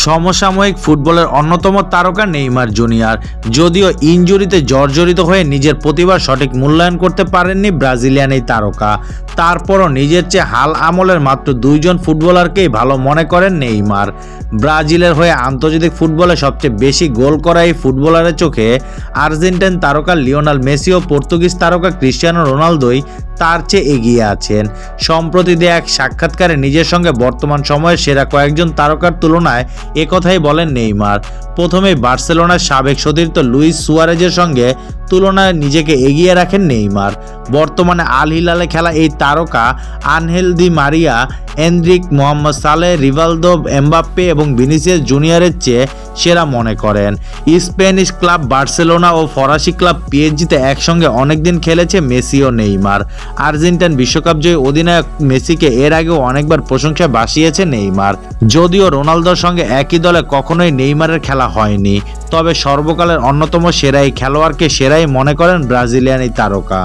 সমসাময়িক ফুটবলের অন্যতম তারকা নেইমার জুনিয়র যদিও ইনজুরিতে জর্জরিত হয়ে নিজের প্রতিভার সঠিক মূল্যায়ন করতে পারেননি ব্রাজিলিয়ান এই তারকা। তারপরও নিজের চেয়ে হাল আমলের মাত্র 2 জন ফুটবলারকেই ভালো মনে করেন নেইমার। ব্রাজিলের হয়ে আন্তর্জাতিক ফুটবলে সবচেয়ে বেশি গোল করা এই ফুটবলারের চোখে আর্জেন্টাইন তারকা লিওনেল মেসি ও পর্তুগিজ তারকা ক্রিস্টিয়ানো রোনালদোই তার চেয়ে এগিয়ে আছেন। সম্প্রতি দেয়া এক সাক্ষাৎকারে নিজের সঙ্গে বর্তমান সময়ের সেরা কয়েকজন তারকার তুলনায় একথাই বলেন নেইমার। প্রথমেই বার্সেলোনার সাবেক সতীর্থ লুইস সুয়ারেজের সঙ্গে তুলনায় নিজেকে এগিয়ে রাখেন নেইমার। বর্তমানে আল হিলালে খেলা এই তারকা Angel Di Maria, Enrique, Mohamed Salah, Rivaldo, Mbappe এবং ভিনিসিয়াস জুনিয়রের চেয়ে সেরা মনে করেন। স্প্যানিশ ক্লাব বার্সেলোনা ও ফরাসি ক্লাব পিএসজিতে একসঙ্গে অনেকদিন খেলেছে মেসি ও নেইমার। আর্জেন্টাইন বিশ্বকাপ জয়ী অধিনায়ক মেসিকে এর আগেও অনেকবার প্রশংসায় ভাসিয়েছে নেইমার। যদিও রোনালদোর সঙ্গে একই দলে কখনোই নেইমারের খেলা হয়নি, তবে সর্বকালের অন্যতম সেরা এই খেলোয়াড়কে সেরাই মনে করেন ব্রাজিলিয়ান এই তারকা।